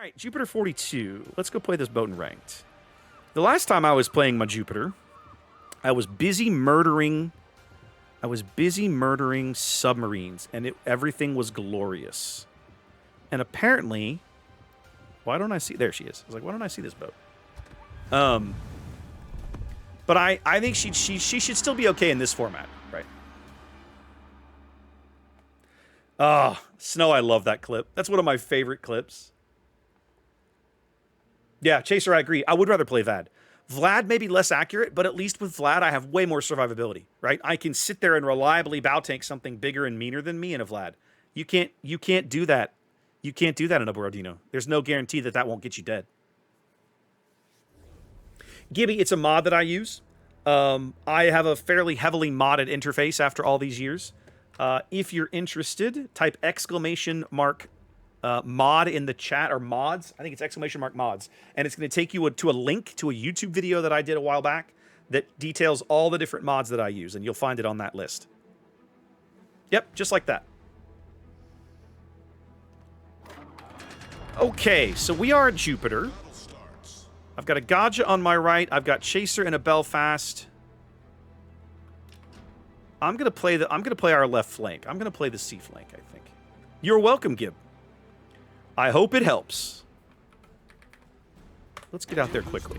right, Jupiter 42. Let's go play this boat in ranked. The last time I was playing my Jupiter, I was busy murdering. Submarines, and everything was glorious. And apparently, why don't I see? There she is. I was like, why don't I see this boat? But I think she should still be okay in this format, right? Ah, Snow, I love that clip. That's one of my favorite clips. Yeah, Chaser, I agree. I would rather play Vlad. Vlad may be less accurate, but at least with Vlad, I have way more survivability, right? I can sit there and reliably bow tank something bigger and meaner than me in a Vlad. You can't do that. You can't do that in a Borodino. There's no guarantee that that won't get you dead. Gibby, it's a mod that I use. I have a fairly heavily modded interface after all these years. If you're interested, type mod in the chat, or mods. I think it's !mods. And it's going to take you to a link to a YouTube video that I did a while back that details all the different mods that I use, and you'll find it on that list. Yep, just like that. Okay, so we are at Jupiter. I've got a Gajah on my right. I've got Chaser and a Belfast. I'm gonna play our left flank. I'm gonna play the C flank, I think. You're welcome, Gib. I hope it helps. Let's get out there quickly.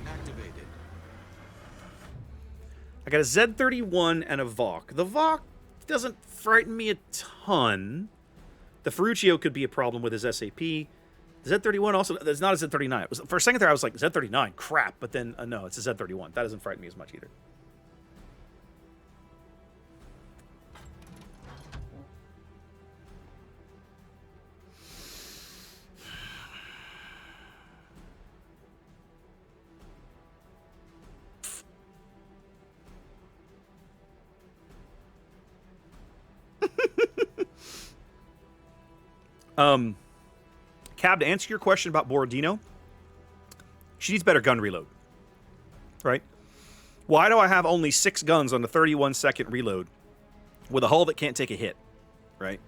I got a Z31 and a Vok. The Vok doesn't frighten me a ton. The Ferruccio could be a problem with his SAP. The Z31 also, it's not a Z39. It was, for a second there, I was like, Z39, crap. But then, no, it's a Z31. That doesn't frighten me as much either. Cab, to answer your question about Borodino, she needs better gun reload. Right? Why do I have only 6 guns on the 31-second reload with a hull that can't take a hit? Right?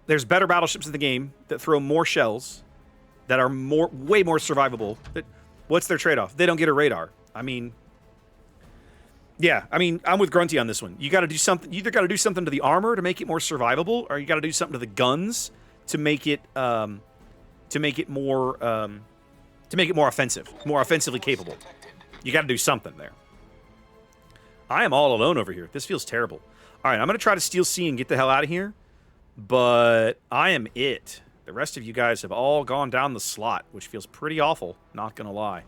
There's better battleships in the game that throw more shells, that are way more survivable. What's their trade-off? They don't get a radar. I mean, yeah, I mean, I'm with Grunty on this one. You got to do something. You either got to do something to the armor to make it more survivable, or you got to do something to the guns to make it more offensive, more offensively capable. You got to do something there. I am all alone over here. This feels terrible. All right, I'm gonna try to steal C and get the hell out of here, but I am it. The rest of you guys have all gone down the slot, which feels pretty awful. Not gonna lie.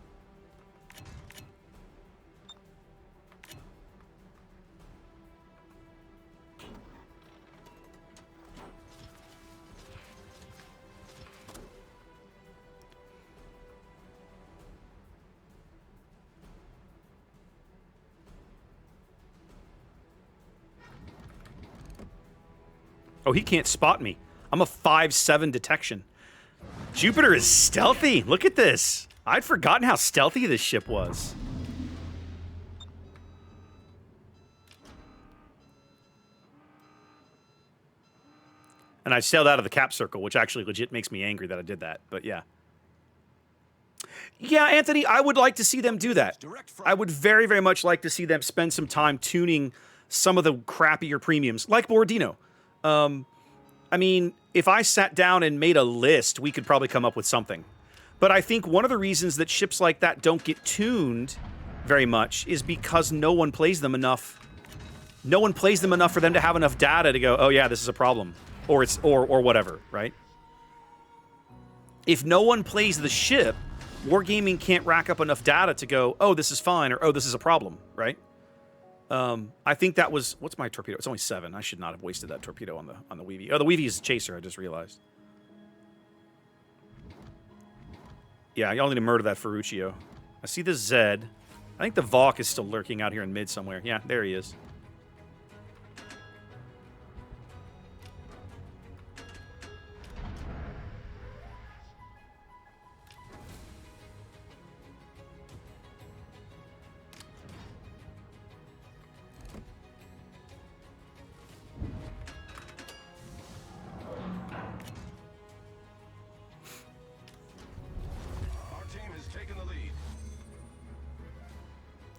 Oh, he can't spot me. I'm a 5/7 detection. Jupiter is stealthy. Look at this. I'd forgotten how stealthy this ship was. And I sailed out of the cap circle, which actually legit makes me angry that I did that. But yeah. Yeah, Anthony, I would like to see them do that. I would very, very much like to see them spend some time tuning some of the crappier premiums, like Borodino. I mean, if I sat down and made a list, we could probably come up with something. But I think one of the reasons that ships like that don't get tuned very much is because no one plays them enough. No one plays them enough for them to have enough data to go, oh yeah, this is a problem. Or it's or whatever, right? If no one plays the ship, Wargaming can't rack up enough data to go, oh, this is fine, or oh, this is a problem, right? I think that was... What's my torpedo? It's only 7. I should not have wasted that torpedo on the Weavy. Oh, the Weavy is Chaser, I just realized. Yeah, y'all need to murder that Ferruccio. I see the Z. I think the Vok is still lurking out here in mid somewhere. Yeah, there he is.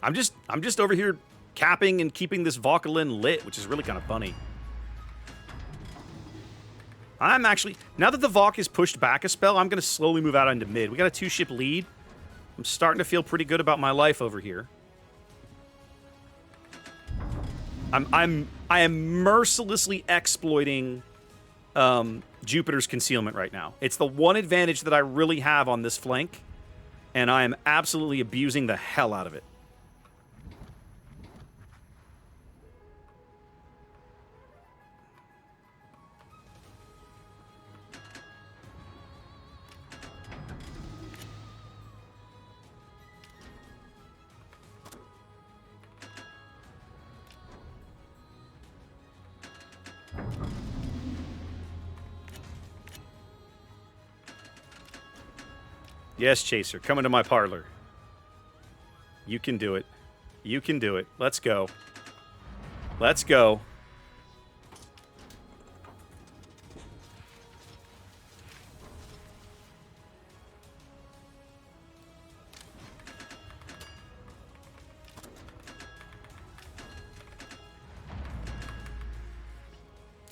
I'm just over here capping and keeping this Vauquelin lit, which is really kind of funny. I'm actually, now that the Vauc is pushed back a spell, I'm going to slowly move out into mid. We got a 2-ship lead. I'm starting to feel pretty good about my life over here. I am mercilessly exploiting Jupiter's concealment right now. It's the one advantage that I really have on this flank, and I am absolutely abusing the hell out of it. Yes, Chaser, come into my parlor. You can do it. You can do it. Let's go. Let's go.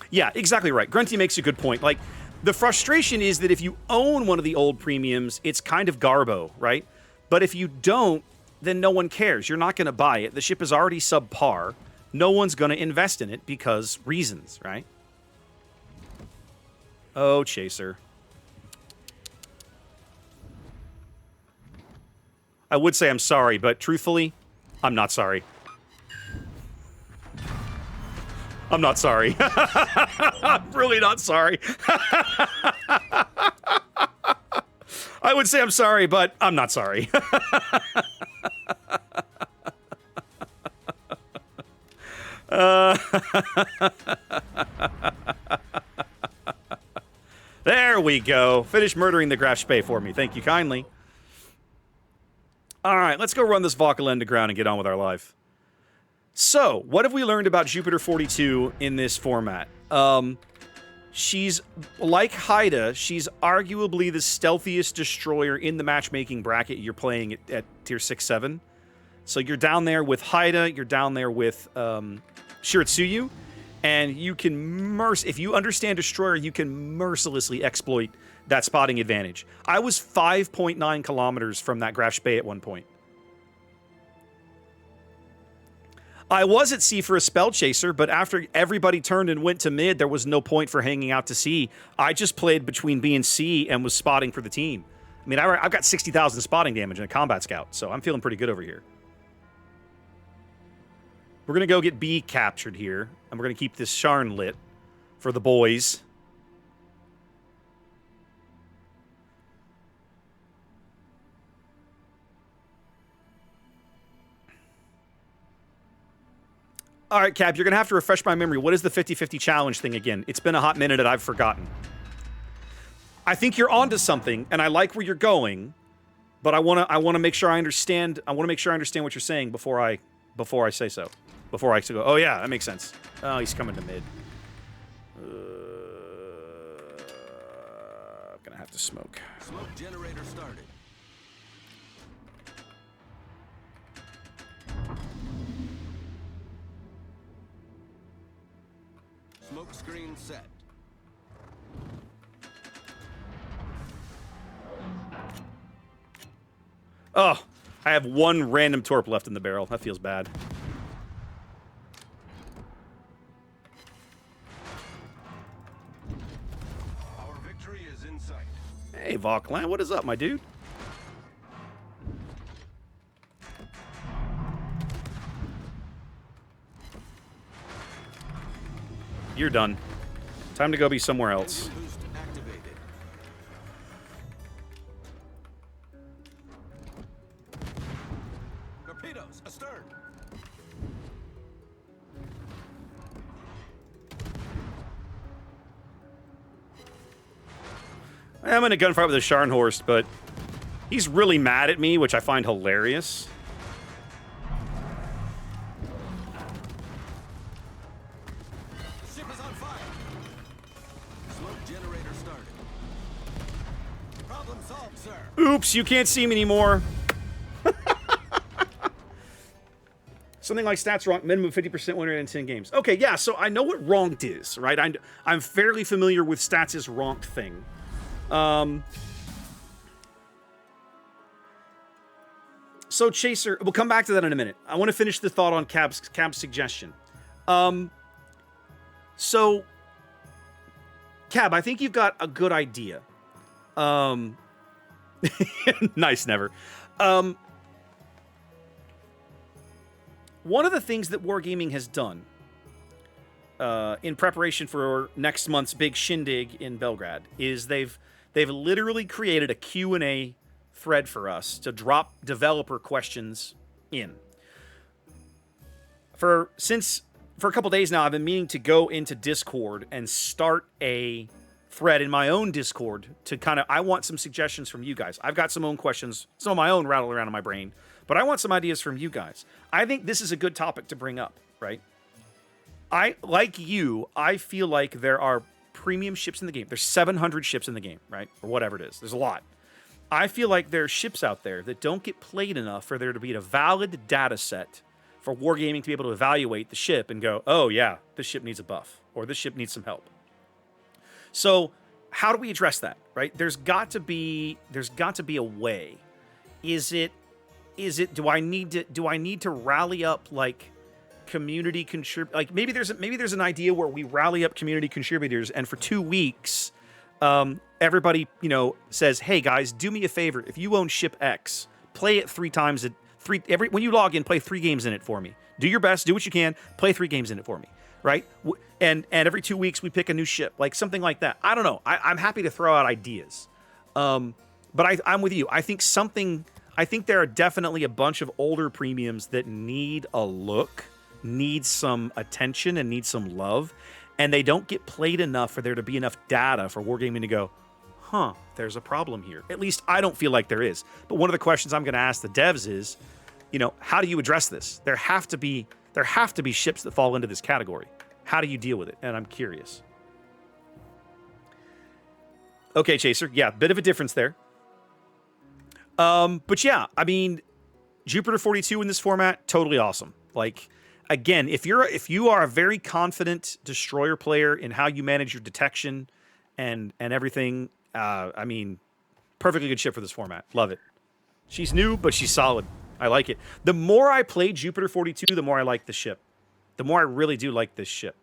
Yeah, exactly right. Grunty makes a good point. Like, the frustration is that if you own one of the old premiums, it's kind of garbo, right? But if you don't, then no one cares. You're not going to buy it. The ship is already subpar. No one's going to invest in it because reasons, right? Oh, Chaser. I would say I'm sorry, but truthfully, I'm not sorry. I'm not sorry. I'm really not sorry. I would say I'm sorry, but I'm not sorry. There we go. Finish murdering the Graf Spee for me. Thank you kindly. All right, let's go run this Vauquelin to ground and get on with our life. So, what have we learned about Jupiter 42 in this format? She's, like Haida, she's arguably the stealthiest destroyer in the matchmaking bracket you're playing at tier 6-7. So you're down there with Haida, you're down there with Shiratsuyu, and you can if you understand Destroyer, you can mercilessly exploit that spotting advantage. I was 5.9 kilometers from that Graf Spee at one point. I was at sea for a spell chaser, but after everybody turned and went to mid, there was no point for hanging out to sea. I just played between B and C and was spotting for the team. I mean, I've got 60,000 spotting damage in a combat scout, so I'm feeling pretty good over here. We're going to go get B captured here, and we're going to keep this Sharn lit for the boys. All right, Cap, you're going to have to refresh my memory. What is the 50-50 challenge thing again? It's been a hot minute and I've forgotten. I think you're onto something, and I like where you're going, but I want to make sure I understand. I want to make sure I understand what you're saying before I say so. Before I go, oh yeah, that makes sense. Oh, he's coming to mid. I'm going to have to smoke. Smoke generator started. Smoke screen set. Oh, I have one random torp left in the barrel. That feels bad. Our victory is in sight. Hey, Vauquelin, what is up, my dude? You're done. Time to go be somewhere else. Boost activated. Torpedoes astern. I'm in a gunfight with a Scharnhorst, but he's really mad at me, which I find hilarious. Ship is on fire. Smoke generator started. Problem solved, sir. Oops, you can't see me anymore. Something like stats wrong, minimum 50% winner in 10 games. Okay, yeah, so I know what wronged is, right? I'm fairly familiar with stats is wronged thing. So Chaser, we'll come back to that in a minute. I want to finish the thought on Cab's suggestion. So Cab, I think you've got a good idea. Nice, Never. One of the things that Wargaming has done in preparation for next month's big shindig in Belgrade is they've literally created a Q&A thread for us to drop developer questions in. For a couple days now, I've been meaning to go into Discord and start a thread in my own Discord to I want some suggestions from you guys. I've got some own questions, some of my own rattle around in my brain, but I want some ideas from you guys. I think this is a good topic to bring up, right? I feel like there are premium ships in the game. There's 700 ships in the game, right? Or whatever it is. There's a lot. I feel like there are ships out there that don't get played enough for there to be a valid data set for Wargaming to be able to evaluate the ship and go, oh yeah, this ship needs a buff, or this ship needs some help. So how do we address that, right? There's got to be a way. Do I need to rally up like community like maybe there's an idea where we rally up community contributors and for 2 weeks everybody, says, hey guys, do me a favor. If you own ship X, play it 3 times when you log in, play 3 games in it for me. Do your best, do what you can, play 3 games in it for me, right? And every 2 weeks we pick a new ship, like something like that. I don't know. I'm happy to throw out ideas. But I'm with you. I think there are definitely a bunch of older premiums that need a look, need some attention, and need some love. And they don't get played enough for there to be enough data for Wargaming to go, huh, there's a problem here. At least I don't feel like there is. But one of the questions I'm going to ask the devs is, how do you address this? There have to be ships that fall into this category. How do you deal with it? And I'm curious. Okay, Chaser. Yeah, bit of a difference there. But yeah, I mean, Jupiter 42 in this format, totally awesome. Like, again, if you are a very confident destroyer player in how you manage your detection and everything, I mean, perfectly good ship for this format. Love it. She's new, but she's solid. I like it. The more I play Jupiter 42, the more I like the ship. The more I really do like this ship.